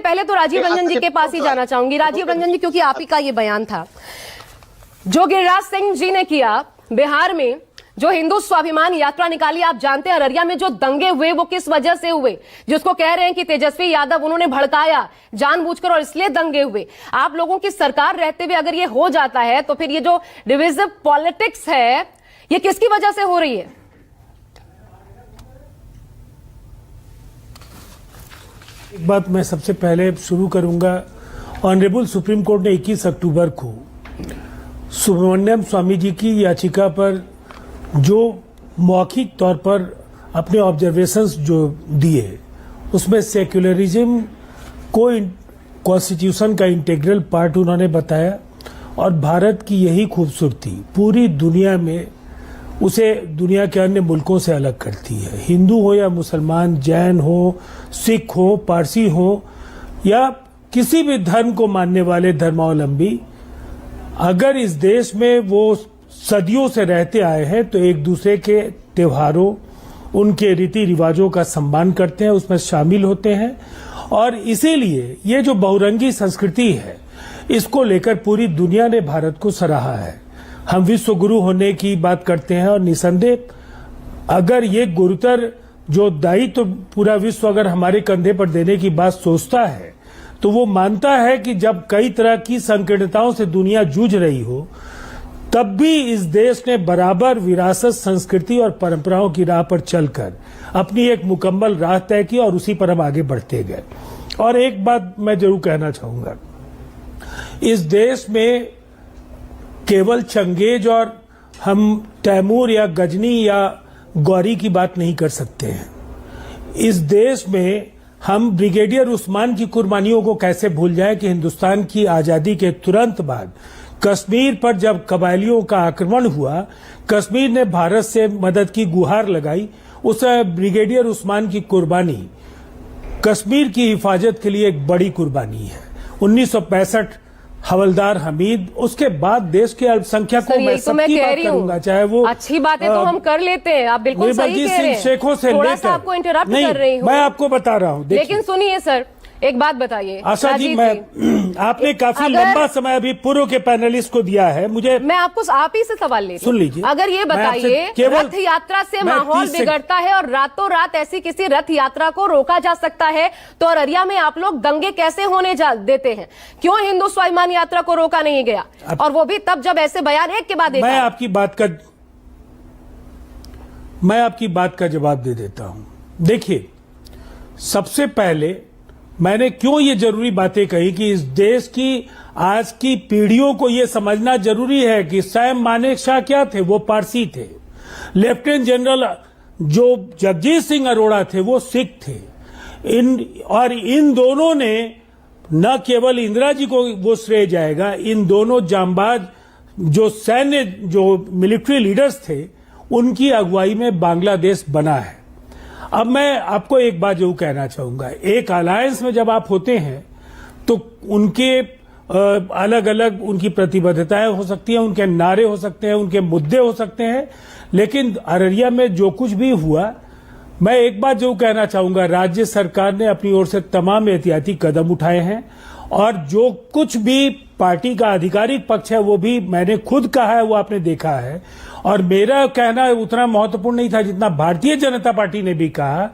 पहले तो राजीव रंजन जी के पास ही जाना चाहूंगी। राजीव रंजन जी, क्योंकि आप ही का ये बयान था जो गिरिराज सिंह जी ने किया बिहार में, जो हिंदू स्वाभिमान यात्रा निकाली। आप जानते हैं अररिया में जो दंगे हुए वो किस वजह से हुए, जिसको कह रहे हैं कि तेजस्वी यादव उन्होंने भड़काया जानबूझकर और इसलिए दंगे हुए। आप लोगों की सरकार रहते हुए अगर ये हो जाता है तो फिर ये जो डिविजिव पॉलिटिक्स है ये किसकी वजह से हो रही है? एक बात मैं सबसे पहले शुरू करूंगा। ऑनरेबल सुप्रीम कोर्ट ने 21 अक्टूबर को सुब्रमण्यम स्वामी जी की याचिका पर जो मौखिक तौर पर अपने ऑब्जर्वेशंस जो दिए, उसमें सेक्युलरिज्म को कॉन्स्टिट्यूशन का इंटीग्रल पार्ट उन्होंने बताया। और भारत की यही खूबसूरती पूरी दुनिया में उसे दुनिया के अन्य मुल्कों से अलग करती है। हिंदू हो या मुसलमान, जैन हो, सिख हो, पारसी हो या किसी भी धर्म को मानने वाले धर्मावलंबी, अगर इस देश में वो सदियों से रहते आए हैं तो एक दूसरे के त्योहारों, उनके रीति रिवाजों का सम्मान करते हैं, उसमें शामिल होते हैं। और इसीलिए ये जो बहुरंगी संस्कृति है, इसको लेकर पूरी दुनिया ने भारत को सराहा है। हम विश्व गुरु होने की बात करते हैं और निसंदेह अगर ये गुरुतर जो दायित्व तो पूरा विश्व अगर हमारे कंधे पर देने की बात सोचता है तो वो मानता है कि जब कई तरह की संकीर्णताओं से दुनिया जूझ रही हो तब भी इस देश ने बराबर विरासत, संस्कृति और परंपराओं की राह पर चलकर अपनी एक मुकम्मल राह तय की और उसी पर हम आगे बढ़ते गए। और एक बात मैं जरूर कहना चाहूंगा, इस देश में केवल चंगेज और हम तैमूर या गजनी या गौरी की बात नहीं कर सकते हैं। इस देश में हम ब्रिगेडियर उस्मान की कुर्बानियों को कैसे भूल जाएं कि हिंदुस्तान की आजादी के तुरंत बाद कश्मीर पर जब कबायलियों का आक्रमण हुआ, कश्मीर ने भारत से मदद की गुहार लगाई। उस ब्रिगेडियर उस्मान की कुर्बानी कश्मीर की हिफाजत के लिए एक बड़ी कुर्बानी है। 1965 हवलदार हमीद, उसके बाद देश के अल्पसंख्यकों में सबकी बात करूंगा, चाहे वो अच्छी बातें तो हम कर लेते हैं, आप बिल्कुल सही कह रहे हैं। शेखों से थोड़ा सा आपको इंटरप्ट कर रही हूँ, मैं आपको बता रहा हूँ। लेकिन सुनिए सर, एक बात बताइए आशा जी, आपने काफी लंबा समय अभी पूर्व के पैनलिस्ट को दिया है, मैं आपको आप ही से सवाल ले सुन लीजिए। अगर ये बताइए, रथ यात्रा से माहौल बिगड़ता है और रातों रात ऐसी किसी रथ यात्रा को रोका जा सकता है तो अररिया में आप लोग दंगे कैसे होने देते हैं? क्यों हिंदू स्वाभिमान यात्रा को रोका नहीं गया? और वो भी तब जब ऐसे बयान एक के बाद एक। मैं आपकी बात का जवाब दे देता हूं। देखिए, सबसे पहले मैंने क्यों ये जरूरी बातें कही कि इस देश की आज की पीढ़ियों को ये समझना जरूरी है कि सैम मानेकशॉ क्या थे, वो पारसी थे। लेफ्टिनेंट जनरल जो जगजीत सिंह अरोड़ा थे वो सिख थे। इन दोनों ने न केवल इंदिरा जी को वो श्रेय जाएगा, इन दोनों जांबाज जो सैन्य जो मिलिट्री लीडर्स थे उनकी अगुवाई में बांग्लादेश बना है। अब मैं आपको एक बात जरूर कहना चाहूंगा, एक अलायंस में जब आप होते हैं तो उनके अलग अलग उनकी प्रतिबद्धताएं हो सकती हैं, उनके नारे हो सकते हैं, उनके मुद्दे हो सकते हैं, लेकिन अररिया में जो कुछ भी हुआ, मैं एक बात जरूर कहना चाहूंगा, राज्य सरकार ने अपनी ओर से तमाम एहतियाती कदम उठाए हैं और जो कुछ भी पार्टी का आधिकारिक पक्ष है वो भी मैंने खुद कहा है, वो आपने देखा है। और मेरा कहना उतना महत्वपूर्ण नहीं था जितना भारतीय जनता पार्टी ने भी कहा।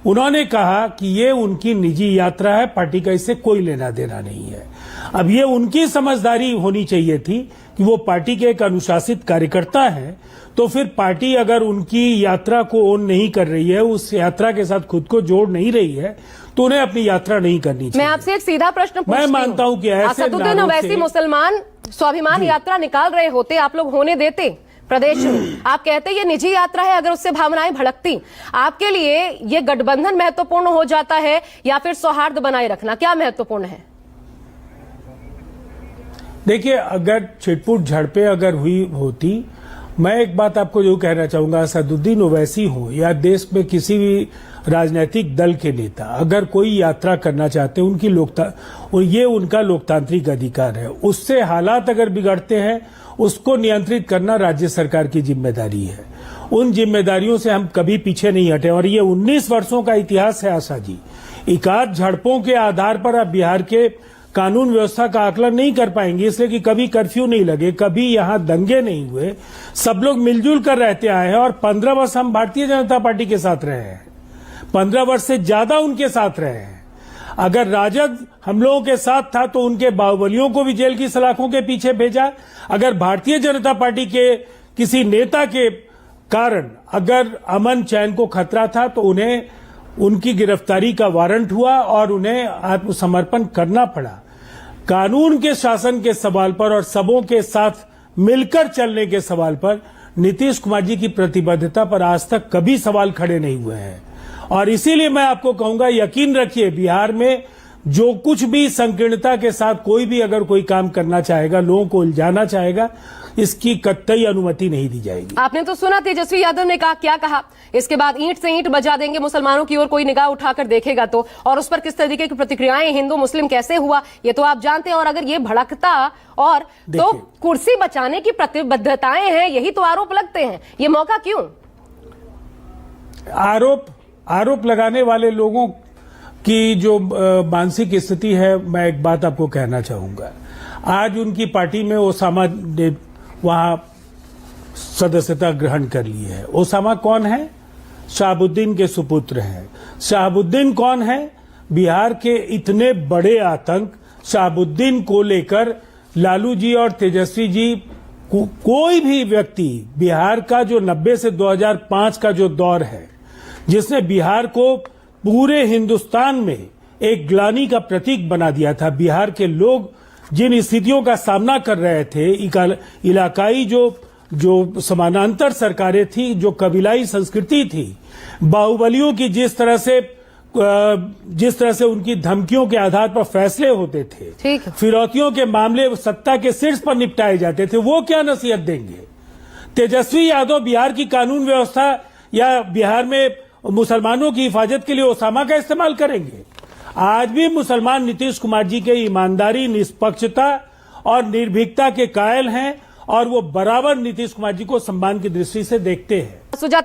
उन्होंने कहा कि ये उनकी निजी यात्रा है, पार्टी का इससे कोई लेना देना नहीं है। अब ये उनकी समझदारी होनी चाहिए थी कि वो पार्टी के एक अनुशासित कार्यकर्ता हैं, तो फिर पार्टी अगर उनकी यात्रा को ओन नहीं कर रही है, उस यात्रा के साथ खुद को जोड़ नहीं रही है, तो उन्हें अपनी यात्रा नहीं करनी चाहिए। मैं आपसे एक सीधा प्रश्न पूछती हूं। मैं मानता हूं कि असदुद्दीन ओवैसी मुसलमान स्वाभिमान यात्रा निकाल रहे होते, आप लोग होने देते प्रदेश में? आप कहते ये निजी यात्रा है, अगर उससे भावनाएं भड़कती, आपके लिए ये गठबंधन महत्वपूर्ण हो जाता है या फिर सौहार्द बनाए रखना, क्या महत्वपूर्ण है? देखिए, अगर छिटपुट झड़पें अगर हुई होती, मैं एक बात आपको जो कहना चाहूंगा, असदुद्दीन ओवैसी हो या देश में किसी भी राजनीतिक दल के नेता अगर कोई यात्रा करना चाहते हैं, ये उनका लोकतांत्रिक अधिकार है। उससे हालात अगर बिगड़ते हैं, उसको नियंत्रित करना राज्य सरकार की जिम्मेदारी है। उन जिम्मेदारियों से हम कभी पीछे नहीं हटे और ये 19 वर्षों का इतिहास है आशा जी। एकाध झड़पों के आधार पर आप बिहार के कानून व्यवस्था का आकलन नहीं कर पाएंगे, इसलिए कि कभी कर्फ्यू नहीं लगे, कभी यहां दंगे नहीं हुए, सब लोग मिलजुल कर रहते आए हैं। और 15 वर्ष हम भारतीय जनता पार्टी के साथ रहे हैं, 15 वर्ष से ज्यादा उनके साथ रहे हैं। अगर राजद हम लोगों के साथ था तो उनके बाहुबलियों को भी जेल की सलाखों के पीछे भेजा। अगर भारतीय जनता पार्टी के किसी नेता के कारण अगर अमन चैन को खतरा था तो उन्हें उनकी गिरफ्तारी का वारंट हुआ और उन्हें आत्मसमर्पण करना पड़ा। कानून के शासन के सवाल पर और सबों के साथ मिलकर चलने के सवाल पर नीतीश कुमार जी की प्रतिबद्धता पर आज तक कभी सवाल खड़े नहीं हुए हैं। और इसीलिए मैं आपको कहूंगा, यकीन रखिए, बिहार में जो कुछ भी संकीर्णता के साथ कोई भी अगर कोई काम करना चाहेगा, लोगों को उलझाना चाहेगा, इसकी कतई अनुमति नहीं दी जाएगी। आपने तो सुना तेजस्वी यादव ने कहा, क्या कहा, इसके बाद ईंट से ईंट बजा देंगे मुसलमानों की ओर कोई निगाह उठाकर देखेगा तो, और उस पर किस तरीके की प्रतिक्रियाएं, हिंदू मुस्लिम कैसे हुआ ये तो आप जानते हैं। और अगर ये भड़कता और तो कुर्सी बचाने की प्रतिबद्धताएं हैं, यही तो आरोप लगते हैं, ये मौका क्यों? आरोप लगाने वाले लोगों की जो मानसिक स्थिति है, मैं एक बात आपको कहना चाहूंगा। आज उनकी पार्टी में ओसामा ने वहां सदस्यता ग्रहण कर ली है। ओसामा कौन है? शहाबुद्दीन के सुपुत्र हैं। शहाबुद्दीन कौन है? बिहार के इतने बड़े आतंक शहाबुद्दीन को लेकर लालू जी और तेजस्वी जी कोई भी व्यक्ति, बिहार का जो 90 से 2005 का जो दौर है, जिसने बिहार को पूरे हिंदुस्तान में एक ग्लानि का प्रतीक बना दिया था। बिहार के लोग जिन स्थितियों का सामना कर रहे थे, इलाकाई जो समानांतर सरकारें थी, जो कबीलाई संस्कृति थी, बाहुबलियों की जिस तरह से उनकी धमकियों के आधार पर फैसले होते थे, फिरौतियों के मामले सत्ता के शीर्ष पर निपटाए जाते थे, वो क्या नसीहत देंगे? तेजस्वी यादव बिहार की कानून व्यवस्था या बिहार में मुसलमानों की हिफाजत के लिए ओसामा का इस्तेमाल करेंगे? आज भी मुसलमान नीतीश कुमार जी के ईमानदारी, निष्पक्षता और निर्भीकता के कायल हैं और वो बराबर नीतीश कुमार जी को सम्मान की दृष्टि से देखते हैं। सुजाता